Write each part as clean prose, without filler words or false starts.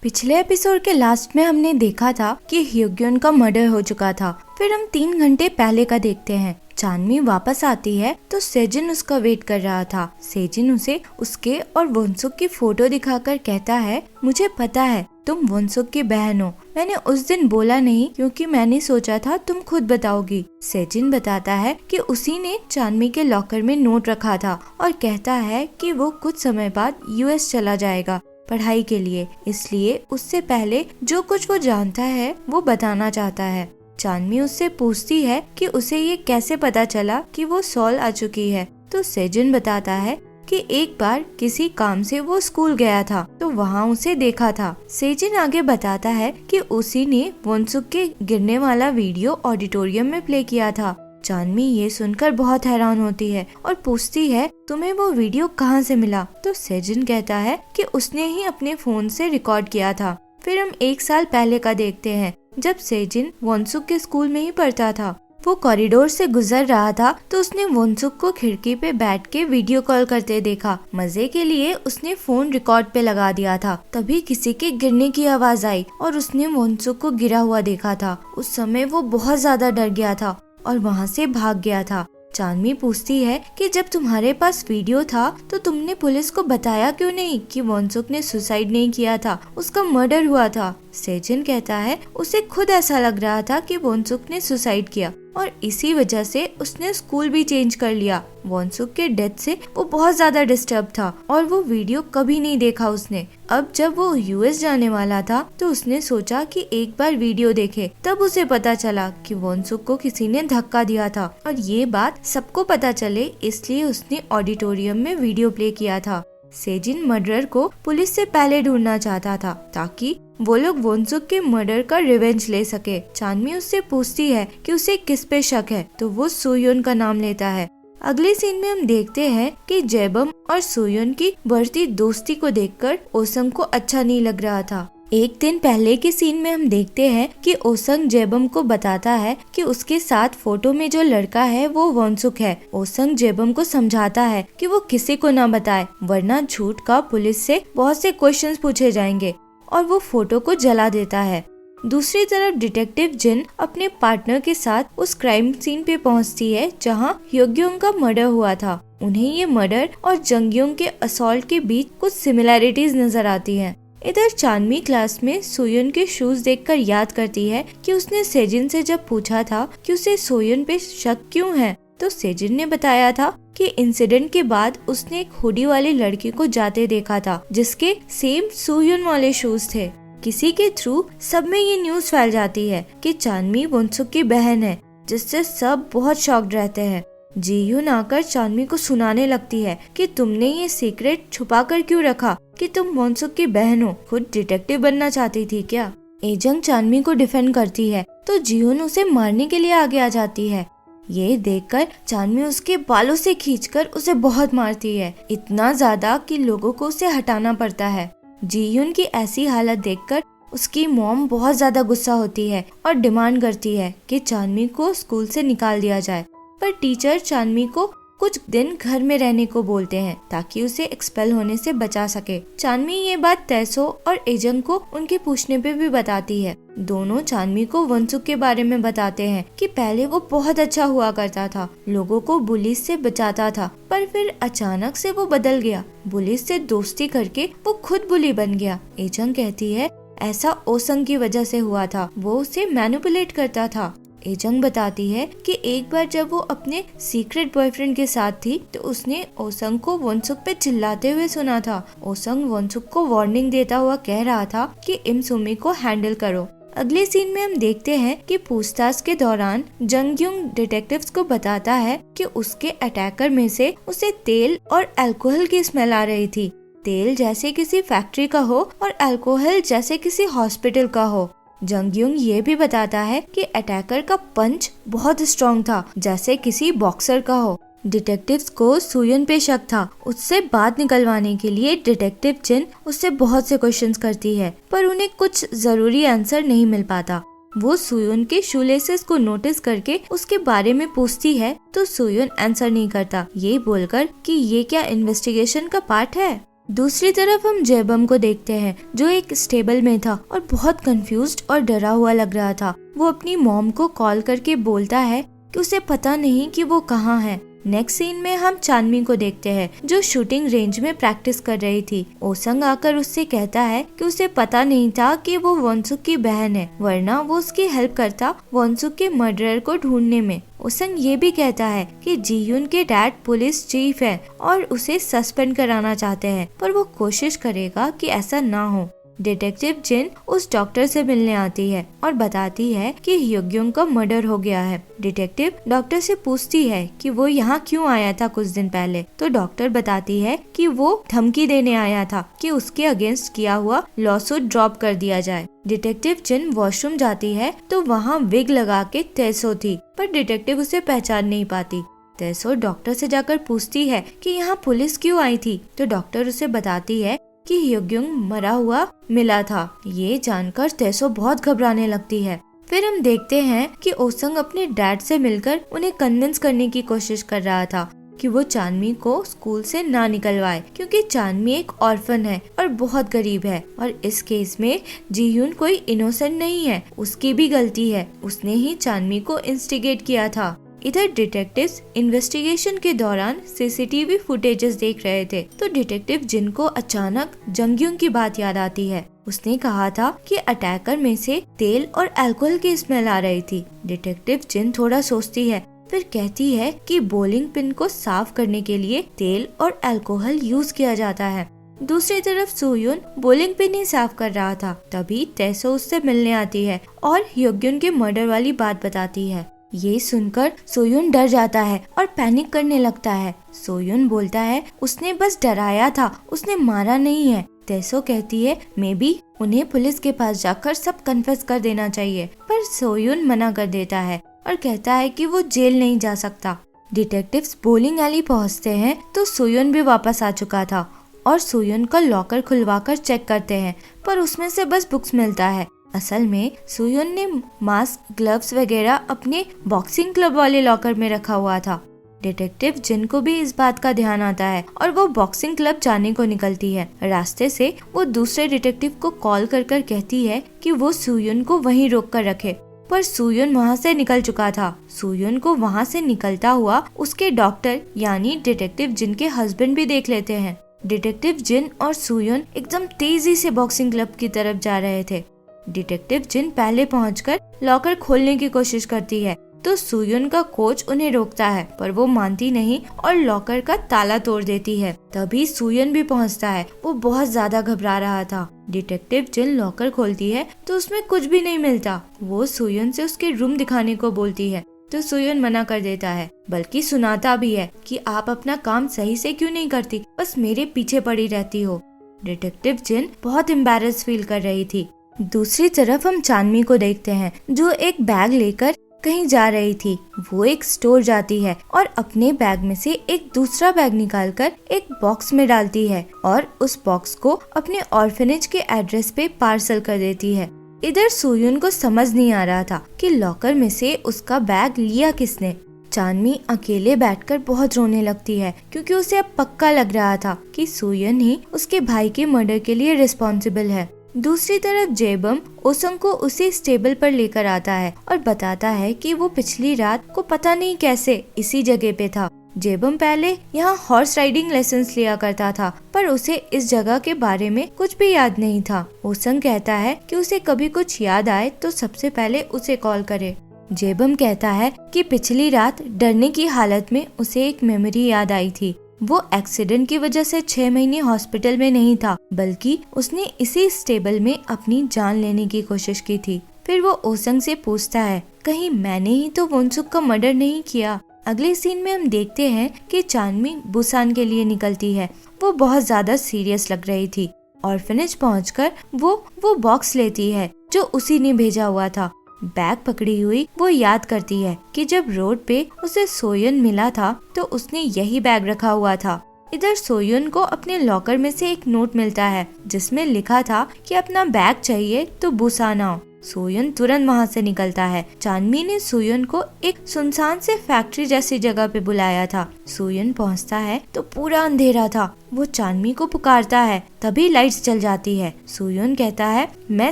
पिछले एपिसोड के लास्ट में हमने देखा था कि ह्योग्योन का मर्डर हो चुका था। फिर हम 3 घंटे पहले का देखते हैं। चानमी वापस आती है तो सेजिन उसका वेट कर रहा था। सेजिन उसे उसके और वोनसुक की फोटो दिखाकर कहता है, मुझे पता है तुम वोनसुक की बहन हो। मैंने उस दिन बोला नहीं क्योंकि मैंने सोचा था तुम खुद बताओगी। सेजिन बताता है कि उसी ने चानमी के लॉकर में नोट रखा था और कहता है कि वो कुछ समय बाद यूएस चला जाएगा पढ़ाई के लिए, इसलिए उससे पहले जो कुछ वो जानता है वो बताना चाहता है। चानमी उससे पूछती है कि उसे ये कैसे पता चला कि वो सॉल आ चुकी है, तो सेजिन बताता है कि एक बार किसी काम से वो स्कूल गया था तो वहाँ उसे देखा था। सेजिन आगे बताता है कि उसी ने वोनसुक के गिरने वाला वीडियो ऑडिटोरियम में प्ले किया था। चानमी ये सुनकर बहुत हैरान होती है और पूछती है, तुम्हें वो वीडियो कहाँ से मिला? तो सेजिन कहता है कि उसने ही अपने फोन से रिकॉर्ड किया था। फिर हम 1 साल पहले का देखते हैं जब सेजिन वोनसुक के स्कूल में ही पढ़ता था। वो कॉरिडोर से गुजर रहा था तो उसने वोनसुक को खिड़की पे बैठ के वीडियो कॉल करते देखा। मजे के लिए उसने फोन रिकॉर्ड पे लगा दिया था। तभी किसी के गिरने की आवाज आई और उसने वोनसुक को गिरा हुआ देखा था। उस समय वो बहुत ज्यादा डर गया था और वहाँ से भाग गया था। चानमी पूछती है कि जब तुम्हारे पास वीडियो था तो तुमने पुलिस को बताया क्यों नहीं कि वोनसुक ने सुसाइड नहीं किया था, उसका मर्डर हुआ था। सेजिन कहता है उसे खुद ऐसा लग रहा था कि वोनसुक ने सुसाइड किया और इसी वजह से उसने स्कूल भी चेंज कर लिया। वोनसुक के डेथ से वो बहुत ज्यादा डिस्टर्ब था और वो वीडियो कभी नहीं देखा उसने। अब जब वो यूएस जाने वाला था तो उसने सोचा कि एक बार वीडियो देखे। तब उसे पता चला कि वोनसुक को किसी ने धक्का दिया था और ये बात सबको पता चले इसलिए उसने ऑडिटोरियम में वीडियो प्ले किया था। सेजिन मर्डरर को पुलिस से पहले ढूंढना चाहता था ताकि वो लोग वोनसुक के मर्डर का रिवेंज ले सके। चानमी उससे पूछती है कि उसे किस पे शक है तो वो सोयोन का नाम लेता है। अगले सीन में हम देखते हैं कि जेबम और सोयोन की बढ़ती दोस्ती को देखकर ओसंग को अच्छा नहीं लग रहा था। एक दिन पहले के सीन में हम देखते हैं कि ओसंग जेबम को बताता है कि उसके साथ फोटो में जो लड़का है वो वोनसुक है। ओसंग जेबम को समझाता है कि वो किसी को ना बताए वरना झूठ का पुलिस से बहुत से क्वेश्चंस पूछे जाएंगे और वो फोटो को जला देता है। दूसरी तरफ डिटेक्टिव जिन अपने पार्टनर के साथ उस क्राइम सीन पे पहुंचती है जहां ह्योग्योन का मर्डर हुआ था। उन्हें ये मर्डर और जंगयोंग के असॉल्ट के बीच कुछ सिमिलैरिटीज नजर आती हैं। इधर चानमी क्लास में सोयोन के शूज देखकर याद करती है कि उसने सेजिन से जब पूछा था कि उसे सोयोन पे शक क्यों है तो सेजिन ने बताया था कि इंसिडेंट के बाद उसने एक हुडी वाली लड़की को जाते देखा था जिसके सेम सोयोन वाले शूज थे। किसी के थ्रू सब में ये न्यूज फैल जाती है कि चानमी वोनसुक की बहन है, जिससे सब बहुत शॉक्ड रहते हैं। जीयून आकर चानमी को सुनाने लगती है कि तुमने ये सीक्रेट छुपा कर क्यों रखा कि तुम वोनसुक की बहन हो, खुद डिटेक्टिव बनना चाहती थी क्या? एजंग चानमी को डिफेंड करती है तो जीयून उसे मारने के लिए आगे आ जाती है। ये देखकर चानमी उसके बालों से खींचकर उसे बहुत मारती है, इतना ज्यादा कि लोगों को उसे हटाना पड़ता है। जीयून की ऐसी हालत देखकर उसकी मॉम बहुत ज्यादा गुस्सा होती है और डिमांड करती है कि चानमी को स्कूल से निकाल दिया जाए, पर टीचर चानमी को कुछ दिन घर में रहने को बोलते हैं ताकि उसे एक्सपेल होने से बचा सके। चानमी ये बात तैसो और एजंग को उनके पूछने पे भी बताती है। दोनों चानमी को वोनसुक के बारे में बताते हैं कि पहले वो बहुत अच्छा हुआ करता था, लोगों को बुलिस से बचाता था, पर फिर अचानक से वो बदल गया। बुलिस से दोस्ती करके वो खुद बुली बन गया। एजंग कहती है ऐसा ओसंग की वजह से हुआ था, वो उसे मैनिपुलेट करता था। एजंग बताती है कि एक बार जब वो अपने सीक्रेट बॉयफ्रेंड के साथ थी तो उसने ओसंग को वोनसुक पे चिल्लाते हुए सुना था। ओसंग वोनसुक को वार्निंग देता हुआ कह रहा था कि इमसुमी को हैंडल करो। अगले सीन में हम देखते हैं कि पूछताछ के दौरान जंगयुंग डिटेक्टिव्स को बताता है कि उसके अटैकर में से उसे तेल और अल्कोहल की स्मेल आ रही थी। तेल जैसे किसी फैक्ट्री का हो और अल्कोहल जैसे किसी हॉस्पिटल का हो। जंगयुंग ये भी बताता है कि अटैकर का पंच बहुत स्ट्रॉन्ग था, जैसे किसी बॉक्सर का हो। डिटेक्टिव्स को सोयोन पे शक था। उससे बात निकलवाने के लिए डिटेक्टिव जिन उससे बहुत से क्वेश्चंस करती है, पर उन्हें कुछ जरूरी आंसर नहीं मिल पाता। वो सोयोन के शूलेसेस को नोटिस करके उसके बारे में पूछती है तो सोयोन आंसर नहीं करता, ये बोलकर कि ये क्या इन्वेस्टिगेशन का पार्ट है। दूसरी तरफ हम जेबम को देखते हैं जो एक स्टेबल में था और बहुत कंफ्यूज्ड और डरा हुआ लग रहा था। वो अपनी मॉम को कॉल करके बोलता है कि उसे पता नहीं कि वो कहाँ है। नेक्स्ट सीन में हम चांदमी को देखते हैं जो शूटिंग रेंज में प्रैक्टिस कर रही थी। ओसंग आकर उससे कहता है कि उसे पता नहीं था कि वो वॉन्सुक की बहन है, वरना वो उसकी हेल्प करता वॉन्सुक के मर्डरर को ढूंढने में। ओसंग ये भी कहता है कि जीयुन के डैड पुलिस चीफ है और उसे सस्पेंड कराना चाहते हैं, पर वो कोशिश करेगा कि ऐसा ना हो। डिटेक्टिव जिन उस डॉक्टर से मिलने आती है और बताती है कि ह्योग्योंग का मर्डर हो गया है। डिटेक्टिव डॉक्टर से पूछती है कि वो यहाँ क्यों आया था कुछ दिन पहले, तो डॉक्टर बताती है कि वो धमकी देने आया था कि उसके अगेंस्ट किया हुआ लॉसूट ड्रॉप कर दिया जाए। डिटेक्टिव जिन वॉशरूम जाती है तो वहाँ विग लगा के तेसो थी, पर डिटेक्टिव उसे पहचान नहीं पाती। तेसो डॉक्टर से जाकर पूछती है कि यहाँ पुलिस क्यों आई थी, तो डॉक्टर उसे बताती है कि ह्योग्योंग मरा हुआ मिला था। ये जानकर तेसो बहुत घबराने लगती है। फिर हम देखते हैं कि ओसंग अपने डैड से मिलकर उन्हें कन्विंस करने की कोशिश कर रहा था कि वो चांदमी को स्कूल से ना निकलवाए, क्योंकि चांदमी एक ऑर्फन है और बहुत गरीब है और इस केस में जीह्यून कोई इनोसेंट नहीं है, उसकी भी गलती है, उसने ही चांदमी को इंस्टिगेट किया था। इधर डिटेक्टिव्स इन्वेस्टिगेशन के दौरान सीसीटीवी फुटेजेस देख रहे थे तो डिटेक्टिव जिन को अचानक जंगयुन की बात याद आती है। उसने कहा था कि अटैकर में से तेल और अल्कोहल की स्मेल आ रही थी। डिटेक्टिव जिन थोड़ा सोचती है, फिर कहती है कि बॉलिंग पिन को साफ करने के लिए तेल और अल्कोहल यूज किया जाता है। दूसरी तरफ सोयुन बॉलिंग पिन ही साफ कर रहा था, तभी तेसो उससे मिलने आती है और ह्योग्योन के मर्डर वाली बात बताती है। ये सुनकर सोयुन डर जाता है और पैनिक करने लगता है। सोयुन बोलता है उसने बस डराया था, उसने मारा नहीं है। तेसो कहती है मे बी उन्हें पुलिस के पास जाकर सब कन्फेस कर देना चाहिए, पर सोयुन मना कर देता है और कहता है कि वो जेल नहीं जा सकता। डिटेक्टिव्स बोलिंग एली पहुंचते हैं तो सोयुन भी वापस आ चुका था और सोयुन का लॉकर खुलवाकर चेक करते हैं, पर उसमें से बस बुक्स मिलता है। असल में सोयुन ने मास्क, ग्लव्स वगैरह अपने बॉक्सिंग क्लब वाले लॉकर में रखा हुआ था। डिटेक्टिव जिन को भी इस बात का ध्यान आता है और वो बॉक्सिंग क्लब जाने को निकलती है। रास्ते से वो दूसरे डिटेक्टिव को कॉल कर कहती है कि वो सोयुन को वहीं रोक कर रखे, पर सोयुन वहाँ से निकल चुका था। सोयुन को वहाँ से निकलता हुआ उसके डॉक्टर यानी डिटेक्टिव जिन के हस्बैंड भी देख लेते हैं। डिटेक्टिव जिन और सोयुन एकदम तेजी से बॉक्सिंग क्लब की तरफ जा रहे थे। डिटेक्टिव जिन पहले पहुंचकर लॉकर खोलने की कोशिश करती है तो सोयुन का कोच उन्हें रोकता है, पर वो मानती नहीं और लॉकर का ताला तोड़ देती है। तभी सोयुन भी पहुंचता है, वो बहुत ज्यादा घबरा रहा था। डिटेक्टिव जिन लॉकर खोलती है तो उसमें कुछ भी नहीं मिलता। वो सोयुन से उसके रूम दिखाने को बोलती है तो सोयुन मना कर देता है, बल्कि सुनाता भी है कि आप अपना काम सही से क्यों नहीं करती, बस मेरे पीछे पड़ी रहती हो। डिटेक्टिव जिन बहुत एम्बैरेस फील कर रही थी। दूसरी तरफ हम चांदमी को देखते हैं जो एक बैग लेकर कहीं जा रही थी। वो एक स्टोर जाती है और अपने बैग में से एक दूसरा बैग निकालकर एक बॉक्स में डालती है और उस बॉक्स को अपने ऑर्फनेज के एड्रेस पे पार्सल कर देती है। इधर सोयुन को समझ नहीं आ रहा था कि लॉकर में से उसका बैग लिया किसने। चांदमी अकेले बैठकर बहुत रोने लगती है क्योंकि उसे अब पक्का लग रहा था कि सोयुन ही उसके भाई के मर्डर के लिए रिस्पॉन्सिबल है। दूसरी तरफ जेबम ओसंग को उसी स्टेबल पर लेकर आता है और बताता है कि वो पिछली रात को पता नहीं कैसे इसी जगह पे था। जेबम पहले यहाँ हॉर्स राइडिंग लेसन्स लिया करता था, पर उसे इस जगह के बारे में कुछ भी याद नहीं था। ओसंग कहता है कि उसे कभी कुछ याद आए तो सबसे पहले उसे कॉल करे। जेबम कहता है कि पिछली रात डरने की हालत में उसे एक मेमोरी याद आई थी। वो एक्सीडेंट की वजह से 6 महीने हॉस्पिटल में नहीं था, बल्कि उसने इसी स्टेबल में अपनी जान लेने की कोशिश की थी। फिर वो ओसंग से पूछता है कहीं मैंने ही तो वॉन्सुक का मर्डर नहीं किया। अगले सीन में हम देखते हैं कि चांदमी बुसान के लिए निकलती है। वो बहुत ज्यादा सीरियस लग रही थी। ऑर्फनेज पहुंचकर वो बॉक्स लेती है जो उसी ने भेजा हुआ था। बैग पकड़ी हुई वो याद करती है कि जब रोड पे उसे सोयुन मिला था तो उसने यही बैग रखा हुआ था। इधर सोयुन को अपने लॉकर में से एक नोट मिलता है जिसमें लिखा था कि अपना बैग चाहिए तो बुसान आओ। सोयन तुरंत वहाँ से निकलता है। चांदमी ने सोयन को एक सुनसान से फैक्ट्री जैसी जगह पे बुलाया था। सोयन पहुँचता है तो पूरा अंधेरा था। वो चांदमी को पुकारता है, तभी लाइट्स जल जाती है। सोयन कहता है, मैं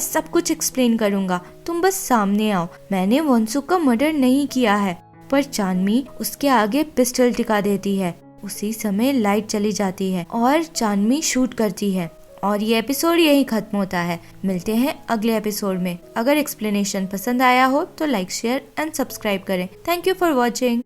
सब कुछ एक्सप्लेन करूँगा, तुम बस सामने आओ। मैंने वॉन्सुक का मर्डर नहीं किया है। पर चांदमी उसके आगे पिस्टल टिका देती है। उसी समय लाइट चली जाती है और चांदमी शूट करती है और ये एपिसोड यही खत्म होता है। मिलते हैं अगले एपिसोड में। अगर एक्सप्लेनेशन पसंद आया हो तो लाइक, शेयर एंड सब्सक्राइब करें। Thank you for watching.